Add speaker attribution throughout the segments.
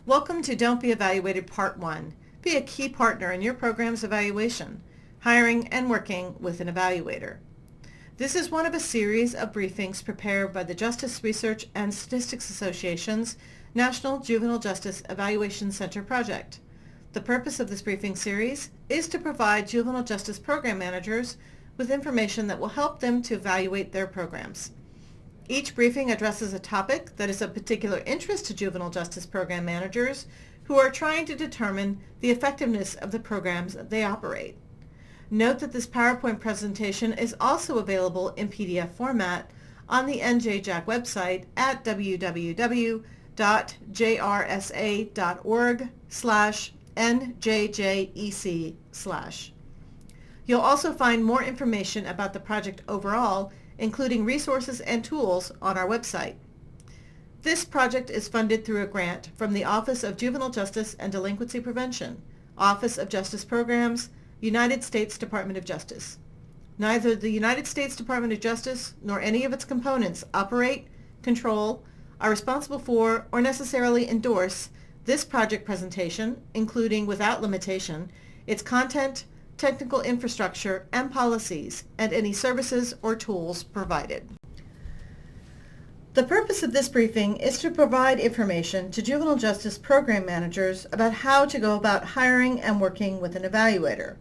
Speaker 1: Welcome to Don't Be Evaluated Part 1. Be a key partner in your program's evaluation, hiring and working with an evaluator. This is one of a series of briefings prepared by the Justice Research and Statistics Association's National Juvenile Justice Evaluation Center project. The purpose of this briefing series is to provide juvenile justice program managers with information that will help them to evaluate their programs. Each briefing addresses a topic that is of particular interest to juvenile justice program managers who are trying to determine the effectiveness of the programs they operate. Note that this PowerPoint presentation is also available in PDF format on the NJJAC website at www.jrsa.org/njjec/. You'll also find more information about the project overall, including resources and tools, on our website. This project is funded through a grant from the Office of Juvenile Justice and Delinquency Prevention, Office of Justice Programs, United States Department of Justice. Neither the United States Department of Justice nor any of its components operate, control, are responsible for, or necessarily endorse this project presentation, including, without limitation, its content, technical infrastructure, and policies, and any services or tools provided. The purpose of this briefing is to provide information to juvenile justice program managers about how to go about hiring and working with an evaluator.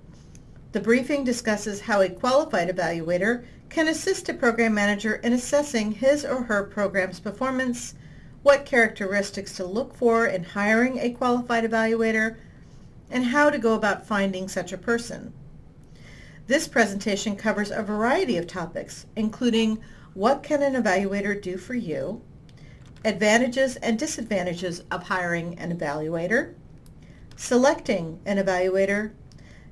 Speaker 1: The briefing discusses how a qualified evaluator can assist a program manager in assessing his or her program's performance, what characteristics to look for in hiring a qualified evaluator, and how to go about finding such a person. This presentation covers a variety of topics, including what can an evaluator do for you, advantages and disadvantages of hiring an evaluator, selecting an evaluator,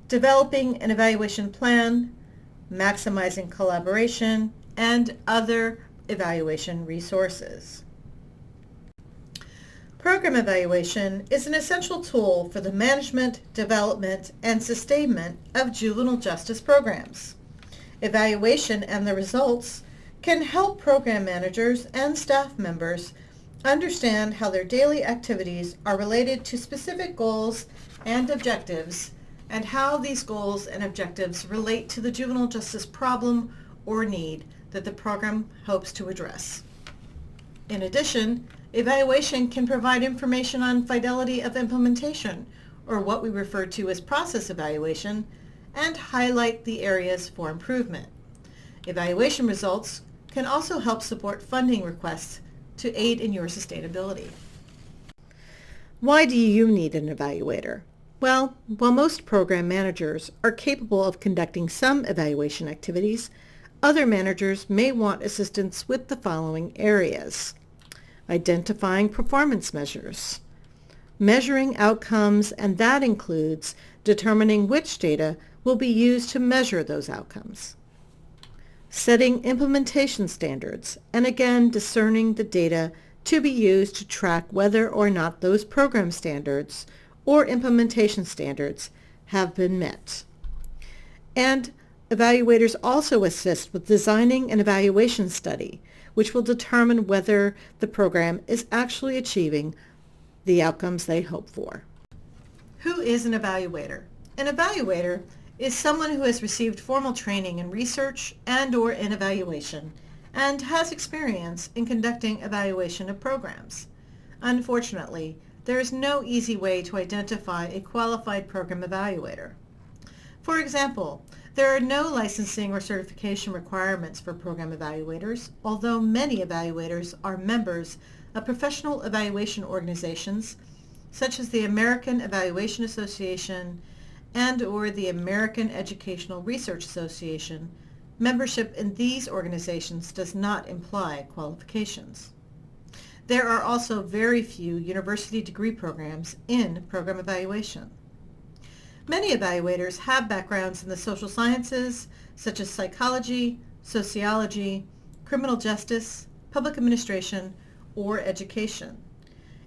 Speaker 1: developing an evaluation plan, maximizing collaboration, and other evaluation resources. Program evaluation is an essential tool for the management, development, and sustainment of juvenile justice programs. Evaluation and the results can help program managers and staff members understand how their daily activities are related to specific goals and objectives, and how these goals and objectives relate to the juvenile justice problem or need that the program hopes to address. In addition, evaluation can provide information on fidelity of implementation, or what we refer to as process evaluation, and highlight the areas for improvement. Evaluation results can also help support funding requests to aid in your sustainability. Why do you need an evaluator? Well, while most program managers are capable of conducting some evaluation activities, other managers may want assistance with the following areas: identifying performance measures, measuring outcomes, and that includes determining which data will be used to measure those outcomes, setting implementation standards, and again discerning the data to be used to track whether or not those program standards or implementation standards have been met. And evaluators also assist with designing an evaluation study, which will determine whether the program is actually achieving the outcomes they hope for. Who is an evaluator? An evaluator is someone who has received formal training in research and/or in evaluation and has experience in conducting evaluation of programs. Unfortunately, there is no easy way to identify a qualified program evaluator. For example, there are no licensing or certification requirements for program evaluators, although many evaluators are members of professional evaluation organizations such as the American Evaluation Association and/or the American Educational Research Association. Membership in these organizations does not imply qualifications. There are also very few university degree programs in program evaluation. Many evaluators have backgrounds in the social sciences, such as psychology, sociology, criminal justice, public administration, or education.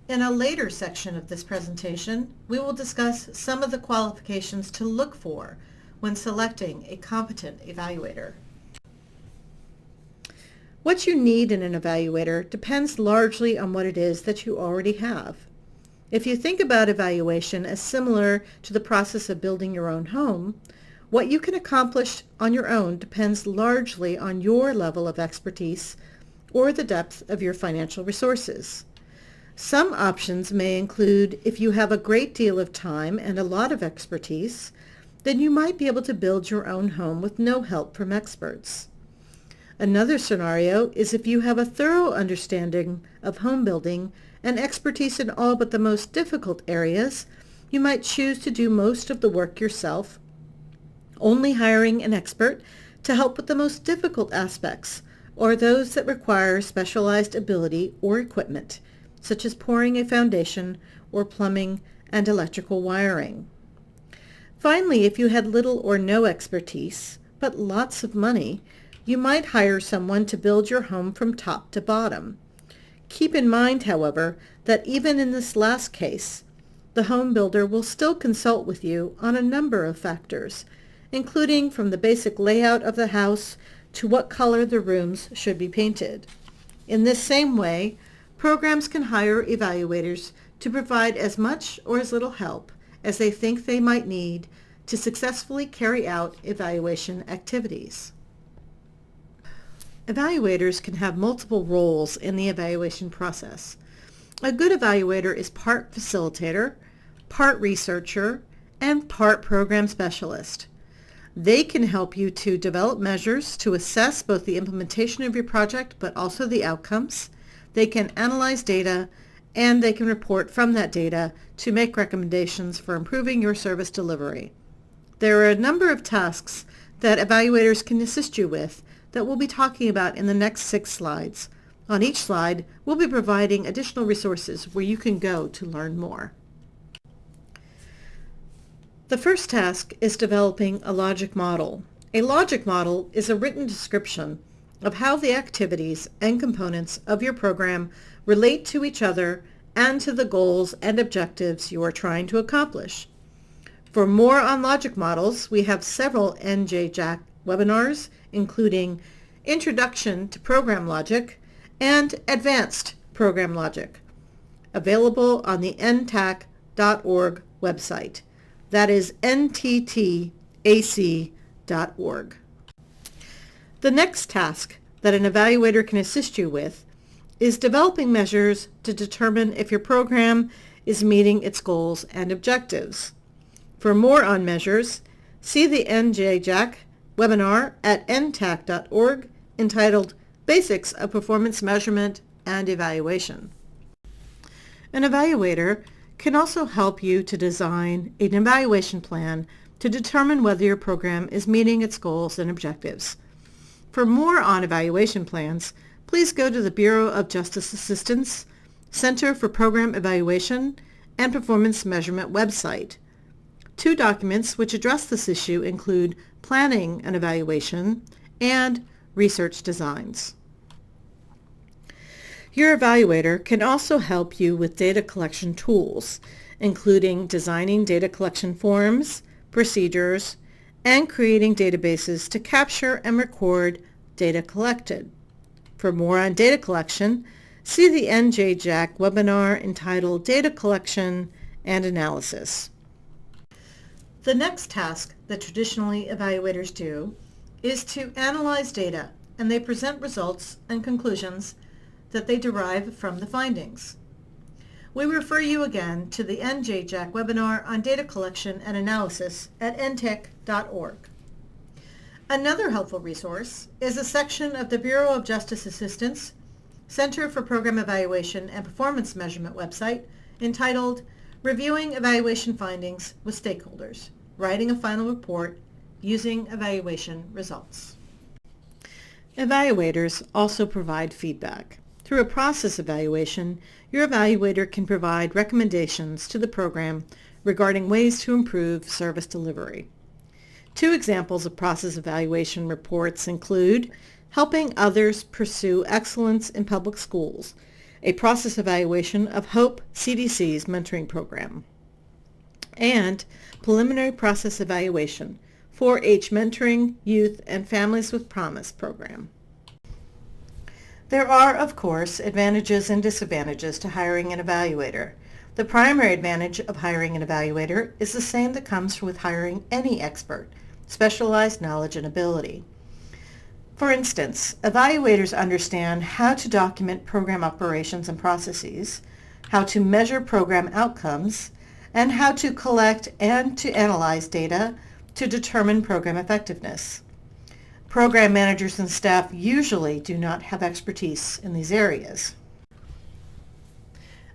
Speaker 1: In a later section of this presentation, we will discuss some of the qualifications to look for when selecting a competent evaluator. What you need in an evaluator depends largely on what it is that you already have. If you think about evaluation as similar to the process of building your own home, what you can accomplish on your own depends largely on your level of expertise or the depth of your financial resources. Some options may include if you have a great deal of time and a lot of expertise, then you might be able to build your own home with no help from experts. Another scenario is if you have a thorough understanding of home building and expertise in all but the most difficult areas, you might choose to do most of the work yourself, only hiring an expert to help with the most difficult aspects or those that require specialized ability or equipment, such as pouring a foundation or plumbing and electrical wiring. Finally, if you had little or no expertise, but lots of money, you might hire someone to build your home from top to bottom. Keep in mind, however, that even in this last case, the home builder will still consult with you on a number of factors, including from the basic layout of the house to what color the rooms should be painted. In this same way, programs can hire evaluators to provide as much or as little help as they think they might need to successfully carry out evaluation activities. Evaluators can have multiple roles in the evaluation process. A good evaluator is part facilitator, part researcher, and part program specialist. They can help you to develop measures to assess both the implementation of your project but also the outcomes. They can analyze data, and they can report from that data to make recommendations for improving your service delivery. There are a number of tasks that evaluators can assist you with that we'll be talking about in the next 6 slides. On each slide, we'll be providing additional resources where you can go to learn more. The first task is developing a logic model. A logic model is a written description of how the activities and components of your program relate to each other and to the goals and objectives you are trying to accomplish. For more on logic models, we have several NJJAC webinars, including Introduction to Program Logic and Advanced Program Logic, available on the ntac.org website. That is nttac.org. The next task that an evaluator can assist you with is developing measures to determine if your program is meeting its goals and objectives. For more on measures, see the NJJAC webinar at ntac.org entitled Basics of Performance Measurement and Evaluation. An evaluator can also help you to design an evaluation plan to determine whether your program is meeting its goals and objectives. For more on evaluation plans, please go to the Bureau of Justice Assistance, Center for Program Evaluation, and Performance Measurement website. 2 documents which address this issue include Planning an Evaluation and Research Designs. Your evaluator can also help you with data collection tools, including designing data collection forms, procedures, and creating databases to capture and record data collected. For more on data collection, see the NJJAC webinar entitled Data Collection and Analysis. The next task that traditionally evaluators do is to analyze data, and they present results and conclusions that they derive from the findings. We refer you again to the NJJAC webinar on data collection and analysis at ntac.org. Another helpful resource is a section of the Bureau of Justice Assistance, Center for Program Evaluation and Performance Measurement website entitled Reviewing Evaluation Findings with Stakeholders, Writing a Final Report Using Evaluation Results. Evaluators also provide feedback. Through a process evaluation, your evaluator can provide recommendations to the program regarding ways to improve service delivery. 2 examples of process evaluation reports include Helping Others Pursue Excellence in Public Schools, a process evaluation of HOPE CDC's mentoring program, and Preliminary Process Evaluation, 4-H Mentoring Youth and Families with Promise program. There are, of course, advantages and disadvantages to hiring an evaluator. The primary advantage of hiring an evaluator is the same that comes with hiring any expert: specialized knowledge and ability. For instance, evaluators understand how to document program operations and processes, how to measure program outcomes, and how to collect and to analyze data to determine program effectiveness. Program managers and staff usually do not have expertise in these areas.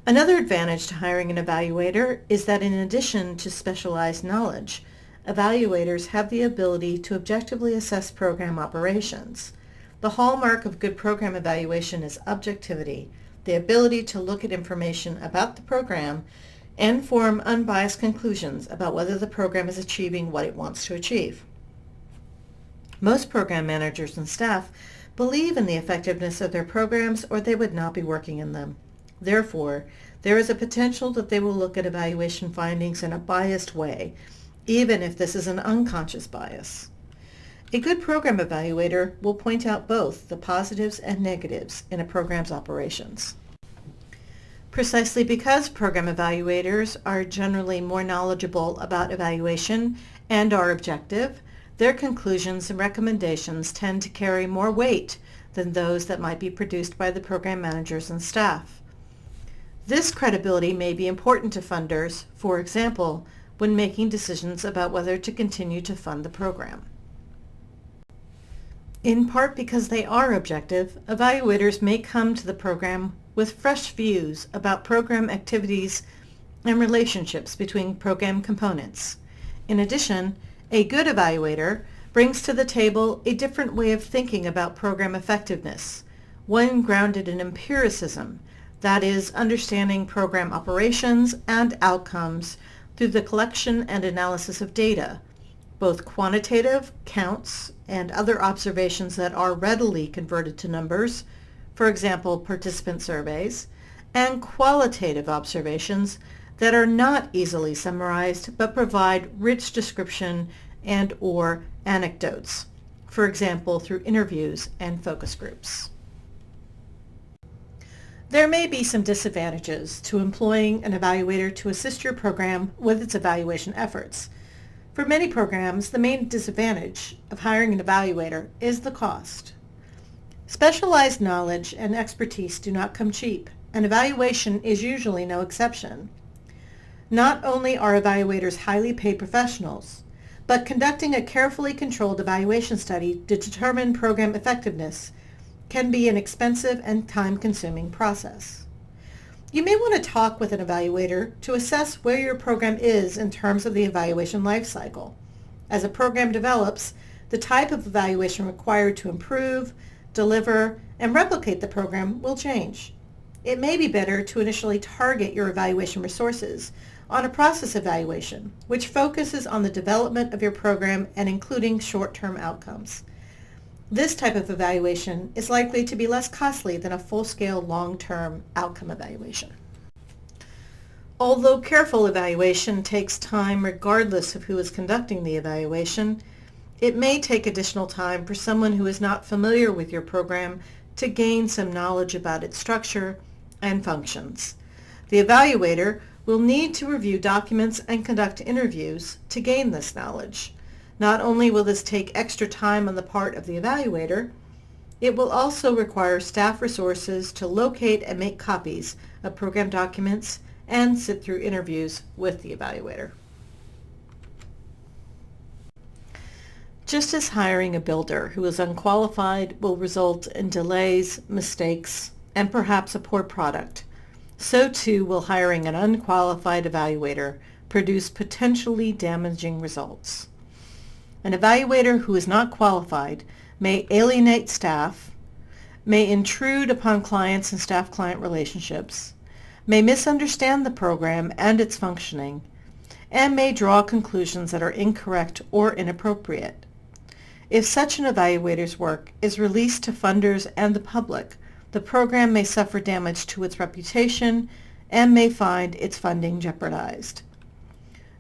Speaker 1: Another advantage to hiring an evaluator is that in addition to specialized knowledge, evaluators have the ability to objectively assess program operations. The hallmark of good program evaluation is objectivity, the ability to look at information about the program and form unbiased conclusions about whether the program is achieving what it wants to achieve. Most program managers and staff believe in the effectiveness of their programs or they would not be working in them. Therefore, there is a potential that they will look at evaluation findings in a biased way, even if this is an unconscious bias. A good program evaluator will point out both the positives and negatives in a program's operations. Precisely because program evaluators are generally more knowledgeable about evaluation and are objective, their conclusions and recommendations tend to carry more weight than those that might be produced by the program managers and staff. This credibility may be important to funders, for example, when making decisions about whether to continue to fund the program. In part because they are objective, evaluators may come to the program with fresh views about program activities and relationships between program components. In addition, a good evaluator brings to the table a different way of thinking about program effectiveness, one grounded in empiricism, that is, understanding program operations and outcomes through the collection and analysis of data, both quantitative, counts, and other observations that are readily converted to numbers, for example, participant surveys, and qualitative observations that are not easily summarized but provide rich description and/or anecdotes, for example, through interviews and focus groups. There may be some disadvantages to employing an evaluator to assist your program with its evaluation efforts. For many programs, the main disadvantage of hiring an evaluator is the cost. Specialized knowledge and expertise do not come cheap, and evaluation is usually no exception. Not only are evaluators highly paid professionals, but conducting a carefully controlled evaluation study to determine program effectiveness can be an expensive and time-consuming process. You may want to talk with an evaluator to assess where your program is in terms of the evaluation life cycle. As a program develops, the type of evaluation required to improve, deliver, and replicate the program will change. It may be better to initially target your evaluation resources on a process evaluation, which focuses on the development of your program and including short-term outcomes. This type of evaluation is likely to be less costly than a full-scale long-term outcome evaluation. Although careful evaluation takes time regardless of who is conducting the evaluation, it may take additional time for someone who is not familiar with your program to gain some knowledge about its structure and functions. The evaluator will need to review documents and conduct interviews to gain this knowledge. Not only will this take extra time on the part of the evaluator, it will also require staff resources to locate and make copies of program documents and sit through interviews with the evaluator. Just as hiring a builder who is unqualified will result in delays, mistakes, and perhaps a poor product, so too will hiring an unqualified evaluator produce potentially damaging results. An evaluator who is not qualified may alienate staff, may intrude upon clients and staff-client relationships, may misunderstand the program and its functioning, and may draw conclusions that are incorrect or inappropriate. If such an evaluator's work is released to funders and the public, the program may suffer damage to its reputation and may find its funding jeopardized.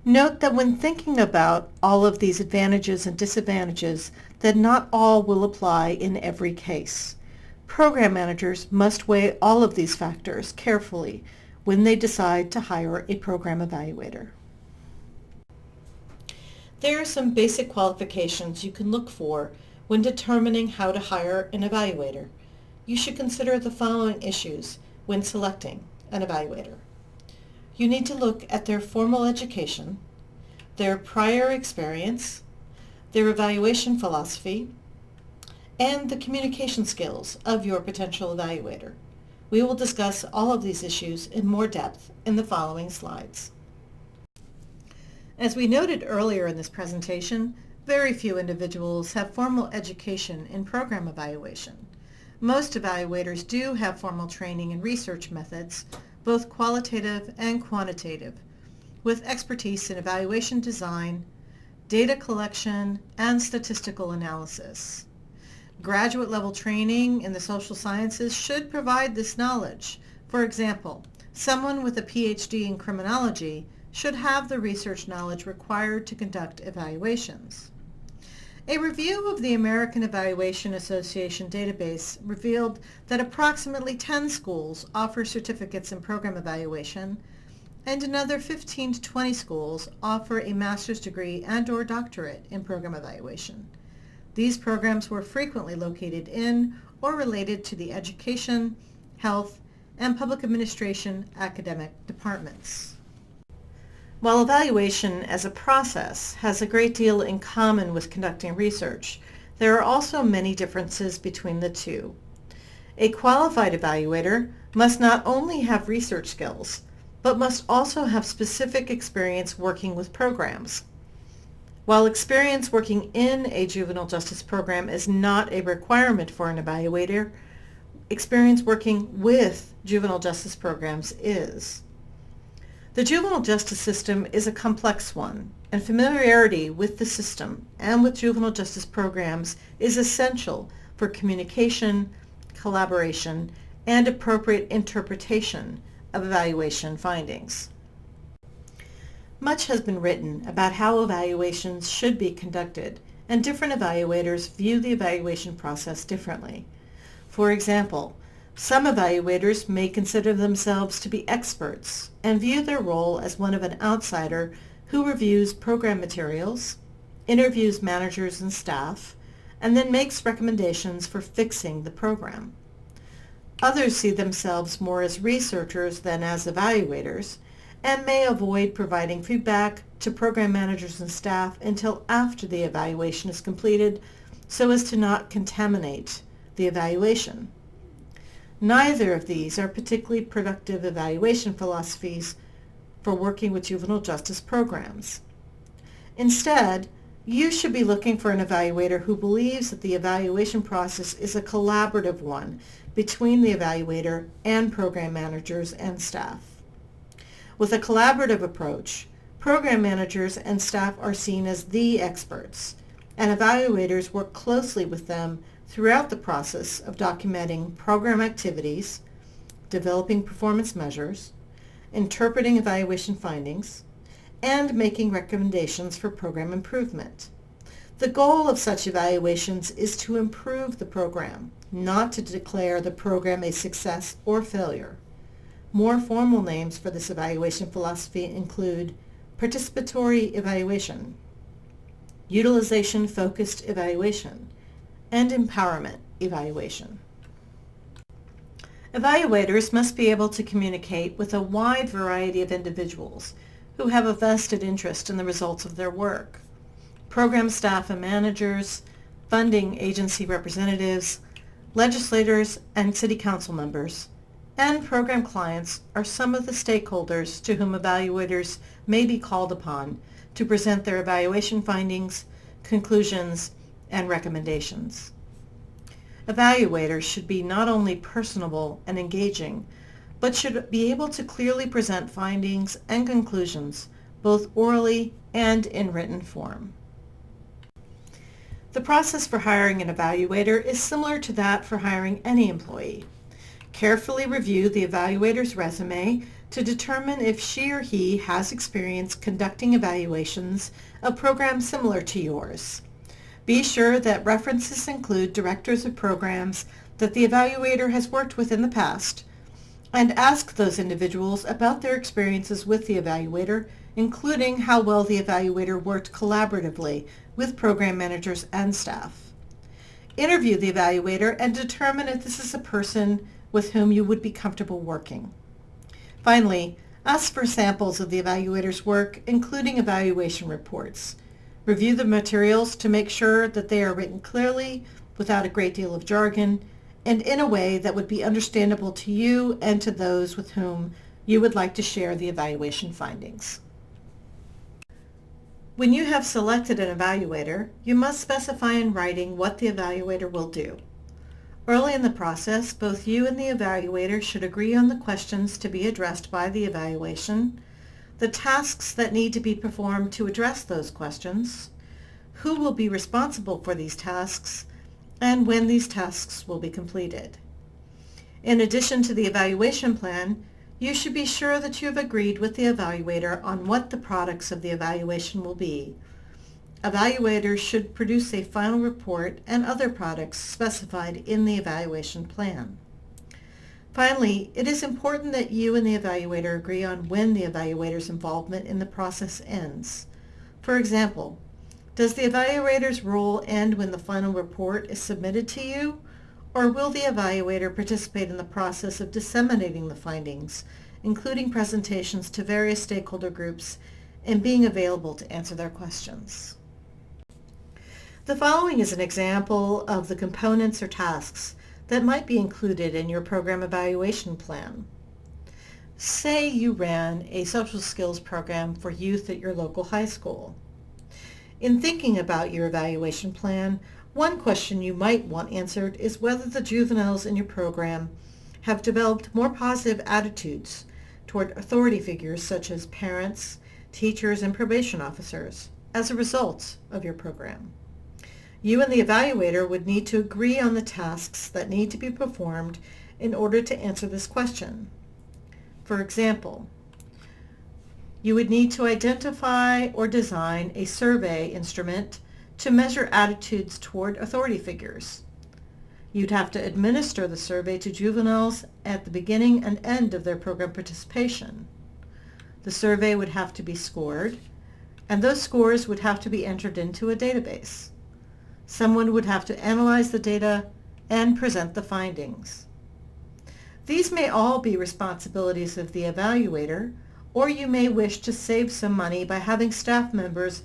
Speaker 1: Note that when thinking about all of these advantages and disadvantages, that not all will apply in every case. Program managers must weigh all of these factors carefully when they decide to hire a program evaluator. There are some basic qualifications you can look for when determining how to hire an evaluator. You should consider the following issues when selecting an evaluator. You need to look at their formal education, their prior experience, their evaluation philosophy, and the communication skills of your potential evaluator. We will discuss all of these issues in more depth in the following slides. As we noted earlier in this presentation, very few individuals have formal education in program evaluation. Most evaluators do have formal training in research methods, both qualitative and quantitative, with expertise in evaluation design, data collection, and statistical analysis. Graduate level training in the social sciences should provide this knowledge. For example, someone with a PhD in criminology should have the research knowledge required to conduct evaluations. A review of the American Evaluation Association database revealed that approximately 10 schools offer certificates in program evaluation, and another 15 to 20 schools offer a master's degree and/or doctorate in program evaluation. These programs were frequently located in or related to the education, health, and public administration academic departments. While evaluation as a process has a great deal in common with conducting research, there are also many differences between the two. A qualified evaluator must not only have research skills, but must also have specific experience working with programs. While experience working in a juvenile justice program is not a requirement for an evaluator, experience working with juvenile justice programs is. The juvenile justice system is a complex one, and familiarity with the system and with juvenile justice programs is essential for communication, collaboration, and appropriate interpretation of evaluation findings. Much has been written about how evaluations should be conducted, and different evaluators view the evaluation process differently. For example, some evaluators may consider themselves to be experts and view their role as one of an outsider who reviews program materials, interviews managers and staff, and then makes recommendations for fixing the program. Others see themselves more as researchers than as evaluators and may avoid providing feedback to program managers and staff until after the evaluation is completed so as to not contaminate the evaluation. Neither of these are particularly productive evaluation philosophies for working with juvenile justice programs. Instead, you should be looking for an evaluator who believes that the evaluation process is a collaborative one between the evaluator and program managers and staff. With a collaborative approach, program managers and staff are seen as the experts, and evaluators work closely with them throughout the process of documenting program activities, developing performance measures, interpreting evaluation findings, and making recommendations for program improvement. The goal of such evaluations is to improve the program, not to declare the program a success or failure. More formal names for this evaluation philosophy include participatory evaluation, utilization-focused evaluation, and empowerment evaluation. Evaluators must be able to communicate with a wide variety of individuals who have a vested interest in the results of their work. Program staff and managers, funding agency representatives, legislators and city council members, and program clients are some of the stakeholders to whom evaluators may be called upon to present their evaluation findings, conclusions, and recommendations. Evaluators should be not only personable and engaging, but should be able to clearly present findings and conclusions, both orally and in written form. The process for hiring an evaluator is similar to that for hiring any employee. Carefully review the evaluator's resume to determine if she or he has experience conducting evaluations of programs similar to yours. Be sure that references include directors of programs that the evaluator has worked with in the past, and ask those individuals about their experiences with the evaluator, including how well the evaluator worked collaboratively with program managers and staff. Interview the evaluator and determine if this is a person with whom you would be comfortable working. Finally, ask for samples of the evaluator's work, including evaluation reports. Review the materials to make sure that they are written clearly, without a great deal of jargon, and in a way that would be understandable to you and to those with whom you would like to share the evaluation findings. When you have selected an evaluator, you must specify in writing what the evaluator will do. Early in the process, both you and the evaluator should agree on the questions to be addressed by the evaluation, the tasks that need to be performed to address those questions, who will be responsible for these tasks, and when these tasks will be completed. In addition to the evaluation plan, you should be sure that you have agreed with the evaluator on what the products of the evaluation will be. Evaluators should produce a final report and other products specified in the evaluation plan. Finally, it is important that you and the evaluator agree on when the evaluator's involvement in the process ends. For example, does the evaluator's role end when the final report is submitted to you, or will the evaluator participate in the process of disseminating the findings, including presentations to various stakeholder groups and being available to answer their questions? The following is an example of the components or tasks that might be included in your program evaluation plan. Say you ran a social skills program for youth at your local high school. In thinking about your evaluation plan, one question you might want answered is whether the juveniles in your program have developed more positive attitudes toward authority figures such as parents, teachers, and probation officers as a result of your program. You and the evaluator would need to agree on the tasks that need to be performed in order to answer this question. For example, you would need to identify or design a survey instrument to measure attitudes toward authority figures. You'd have to administer the survey to juveniles at the beginning and end of their program participation. The survey would have to be scored, and those scores would have to be entered into a database. Someone would have to analyze the data and present the findings. These may all be responsibilities of the evaluator, or you may wish to save some money by having staff members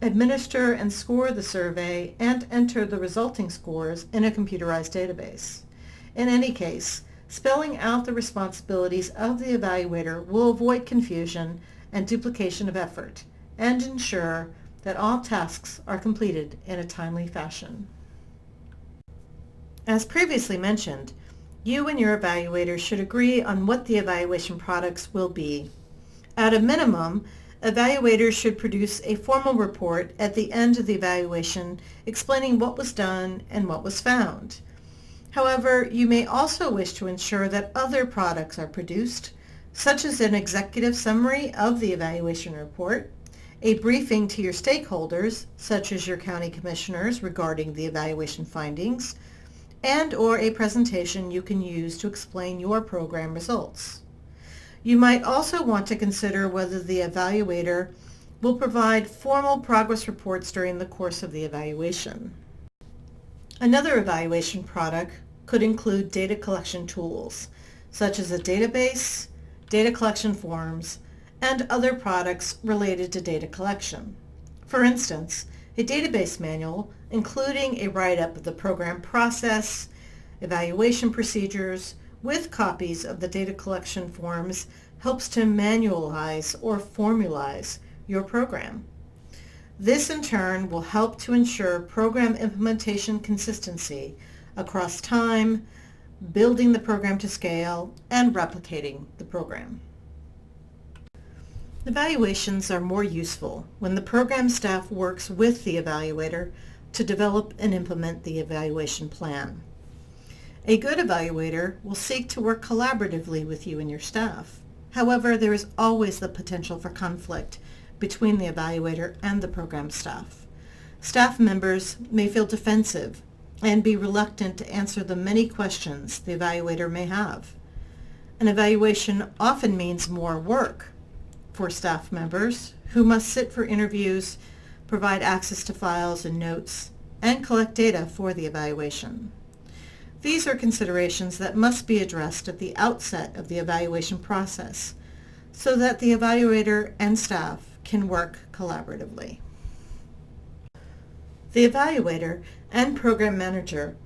Speaker 1: administer and score the survey and enter the resulting scores in a computerized database. In any case, spelling out the responsibilities of the evaluator will avoid confusion and duplication of effort and ensure that all tasks are completed in a timely fashion. As previously mentioned, you and your evaluator should agree on what the evaluation products will be. At a minimum, evaluators should produce a formal report at the end of the evaluation explaining what was done and what was found. However, you may also wish to ensure that other products are produced, such as an executive summary of the evaluation report, a briefing to your stakeholders, such as your county commissioners regarding the evaluation findings, and/or a presentation you can use to explain your program results. You might also want to consider whether the evaluator will provide formal progress reports during the course of the evaluation. Another evaluation product could include data collection tools, such as a database, data collection forms, and other products related to data collection. For instance, a database manual, including a write-up of the program process, evaluation procedures, with copies of the data collection forms, helps to manualize or formalize your program. This in turn will help to ensure program implementation consistency across time, building the program to scale, and replicating the program. Evaluations are more useful when the program staff works with the evaluator to develop and implement the evaluation plan. A good evaluator will seek to work collaboratively with you and your staff. However, there is always the potential for conflict between the evaluator and the program staff. Staff members may feel defensive and be reluctant to answer the many questions the evaluator may have. An evaluation often means more work for staff members who must sit for interviews, provide access to files and notes, and collect data for the evaluation. These are considerations that must be addressed at the outset of the evaluation process so that the evaluator and staff can work collaboratively. The evaluator and program manager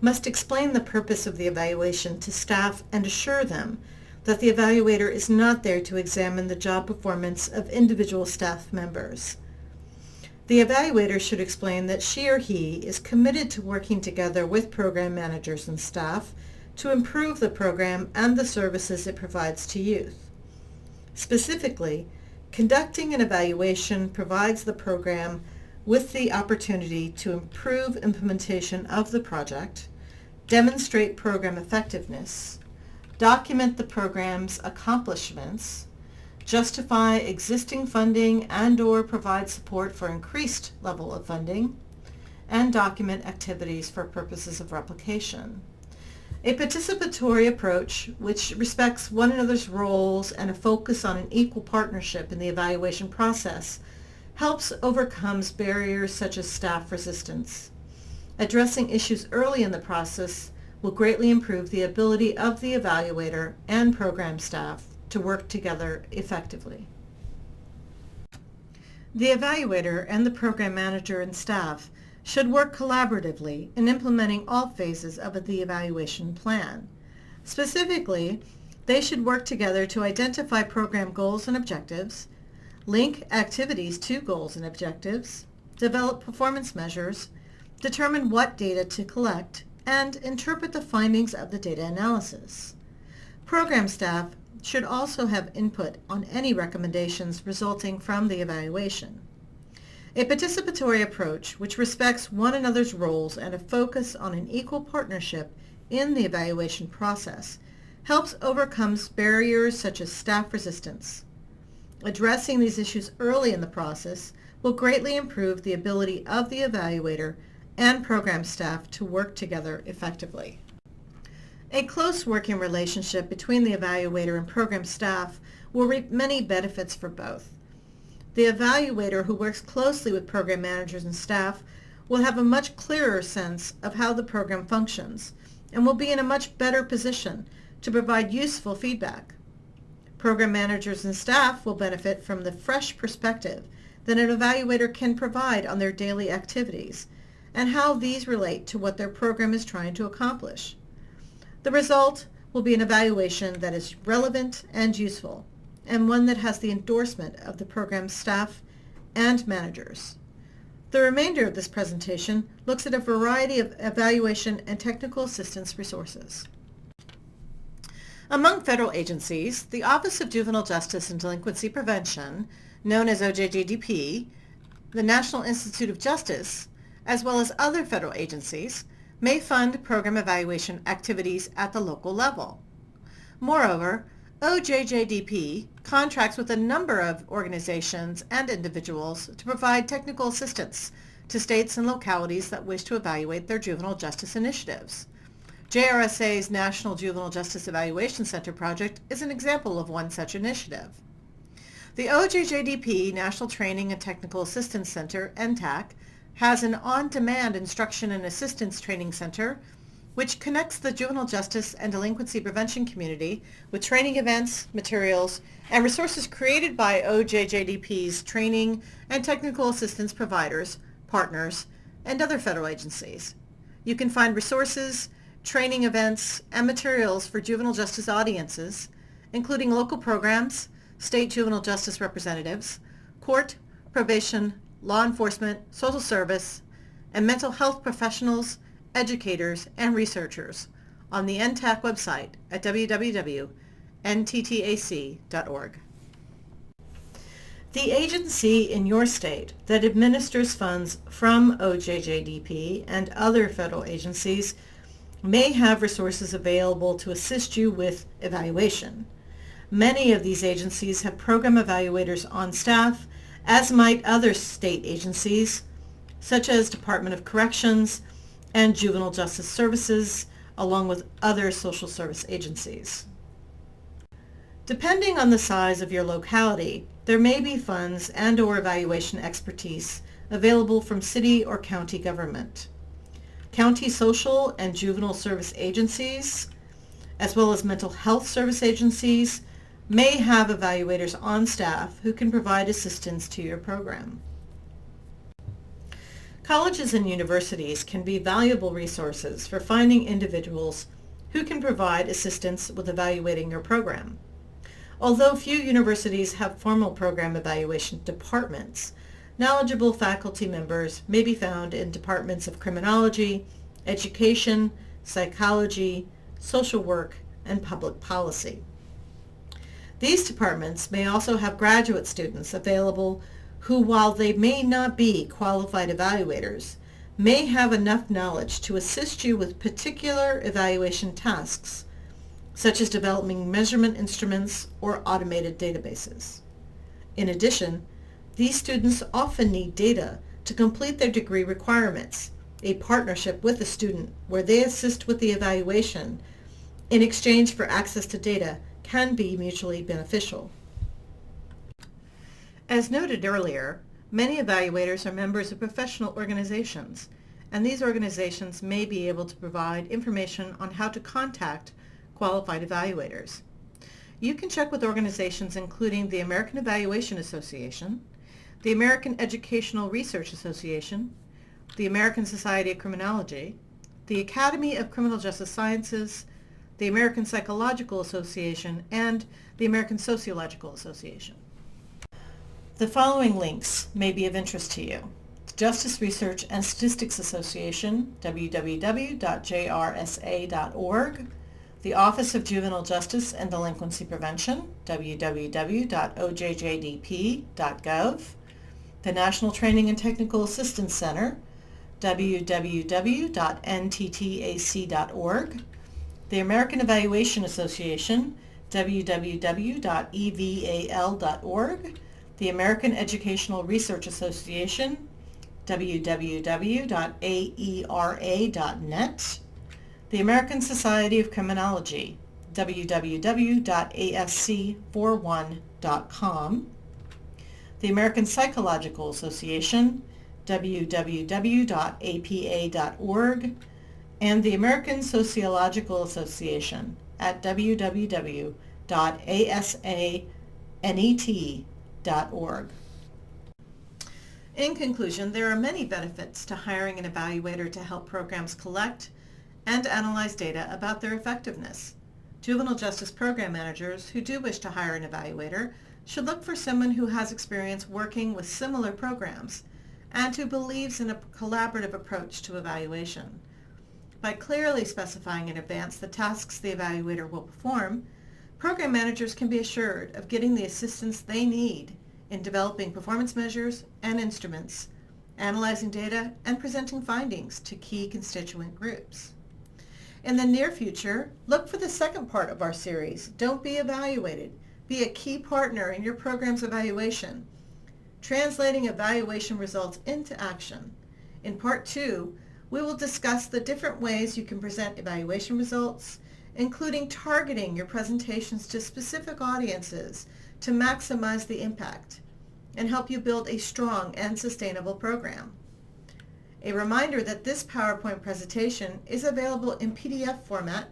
Speaker 1: must explain the purpose of the evaluation to staff and assure them that the evaluator is not there to examine the job performance of individual staff members. The evaluator should explain that she or he is committed to working together with program managers and staff to improve the program and the services it provides to youth. Specifically, conducting an evaluation provides the program with the opportunity to improve implementation of the project, demonstrate program effectiveness, document the program's accomplishments, justify existing funding and/or provide support for increased level of funding, and document activities for purposes of replication. A participatory approach, which respects one another's roles and a focus on an equal partnership in the evaluation process, helps overcome barriers such as staff resistance. Addressing issues early in the process will greatly improve the ability of the evaluator and program staff to work together effectively. The evaluator and the program manager and staff should work collaboratively in implementing all phases of the evaluation plan. Specifically, they should work together to identify program goals and objectives, link activities to goals and objectives, develop performance measures, determine what data to collect, and interpret the findings of the data analysis. Program staff should also have input on any recommendations resulting from the evaluation. A participatory approach, which respects one another's roles and a focus on an equal partnership in the evaluation process, helps overcome barriers such as staff resistance. Addressing these issues early in the process will greatly improve the ability of the evaluator and program staff to work together effectively. A close working relationship between the evaluator and program staff will reap many benefits for both. The evaluator who works closely with program managers and staff will have a much clearer sense of how the program functions and will be in a much better position to provide useful feedback. Program managers and staff will benefit from the fresh perspective that an evaluator can provide on their daily activities and how these relate to what their program is trying to accomplish. The result will be an evaluation that is relevant and useful, and one that has the endorsement of the program staff and managers. The remainder of this presentation looks at a variety of evaluation and technical assistance resources. Among federal agencies, the Office of Juvenile Justice and Delinquency Prevention, known as OJJDP, the National Institute of Justice, as well as other federal agencies, may fund program evaluation activities at the local level. Moreover, OJJDP contracts with a number of organizations and individuals to provide technical assistance to states and localities that wish to evaluate their juvenile justice initiatives. JRSA's National Juvenile Justice Evaluation Center project is an example of one such initiative. The OJJDP National Training and Technical Assistance Center, NTAC, has an on-demand instruction and assistance training center which connects the juvenile justice and delinquency prevention community with training events, materials, and resources created by OJJDP's training and technical assistance providers, partners, and other federal agencies. You can find resources, training events, and materials for juvenile justice audiences, including local programs, state juvenile justice representatives, court, probation, law enforcement, social service, and mental health professionals, educators, and researchers on the NTAC website at www.nttac.org. The agency in your state that administers funds from OJJDP and other federal agencies may have resources available to assist you with evaluation. Many of these agencies have program evaluators on staff, as might other state agencies, such as Department of Corrections and Juvenile Justice Services, along with other social service agencies. Depending on the size of your locality, there may be funds and/or evaluation expertise available from city or county government. County social and juvenile service agencies, as well as mental health service agencies, may have evaluators on staff who can provide assistance to your program. Colleges and universities can be valuable resources for finding individuals who can provide assistance with evaluating your program. Although few universities have formal program evaluation departments, knowledgeable faculty members may be found in departments of criminology, education, psychology, social work, and public policy. These departments may also have graduate students available who, while they may not be qualified evaluators, may have enough knowledge to assist you with particular evaluation tasks, such as developing measurement instruments or automated databases. In addition, these students often need data to complete their degree requirements. A partnership with a student where they assist with the evaluation in exchange for access to data can be mutually beneficial. As noted earlier, many evaluators are members of professional organizations, and these organizations may be able to provide information on how to contact qualified evaluators. You can check with organizations including the American Evaluation Association, the American Educational Research Association, the American Society of Criminology, the Academy of Criminal Justice Sciences, the American Psychological Association, and the American Sociological Association. The following links may be of interest to you: Justice Research and Statistics Association, www.jrsa.org, the Office of Juvenile Justice and Delinquency Prevention, www.ojjdp.gov, the National Training and Technical Assistance Center, www.nttac.org, the American Evaluation Association, www.eval.org, the American Educational Research Association, www.aera.net, the American Society of Criminology, www.asc41.com, the American Psychological Association, www.apa.org, and the American Sociological Association at www.asanet.org. In conclusion, there are many benefits to hiring an evaluator to help programs collect and analyze data about their effectiveness. Juvenile justice program managers who do wish to hire an evaluator should look for someone who has experience working with similar programs and who believes in a collaborative approach to evaluation. By clearly specifying in advance the tasks the evaluator will perform, program managers can be assured of getting the assistance they need in developing performance measures and instruments, analyzing data, and presenting findings to key constituent groups. In the near future, look for the second part of our series, Don't Be Evaluated. Be a key partner in your program's evaluation, translating evaluation results into action. In Part 2, we will discuss the different ways you can present evaluation results, including targeting your presentations to specific audiences to maximize the impact and help you build a strong and sustainable program. A reminder that this PowerPoint presentation is available in PDF format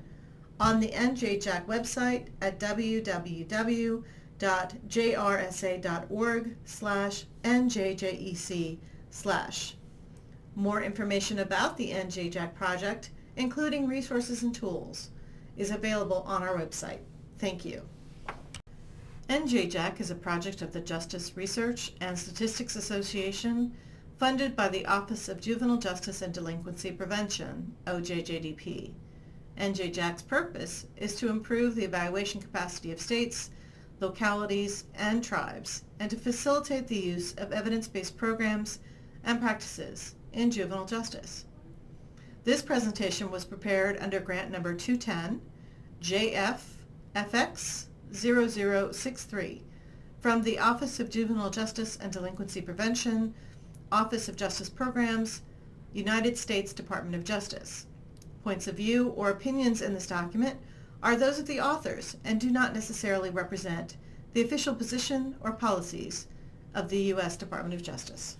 Speaker 1: on the NJJAC website at www.jrsa.org/njjec/. More information about the NJJAC project, including resources and tools, is available on our website. Thank you. NJJAC is a project of the Justice Research and Statistics Association, funded by the Office of Juvenile Justice and Delinquency Prevention, OJJDP. NJJAC's purpose is to improve the evaluation capacity of states, localities, and tribes, and to facilitate the use of evidence-based programs and practices in juvenile justice. This presentation was prepared under grant number 210 JFFX 0063 from the Office of Juvenile Justice and Delinquency Prevention, Office of Justice Programs, United States Department of Justice. Points of view or opinions in this document are those of the authors and do not necessarily represent the official position or policies of the U.S. Department of Justice.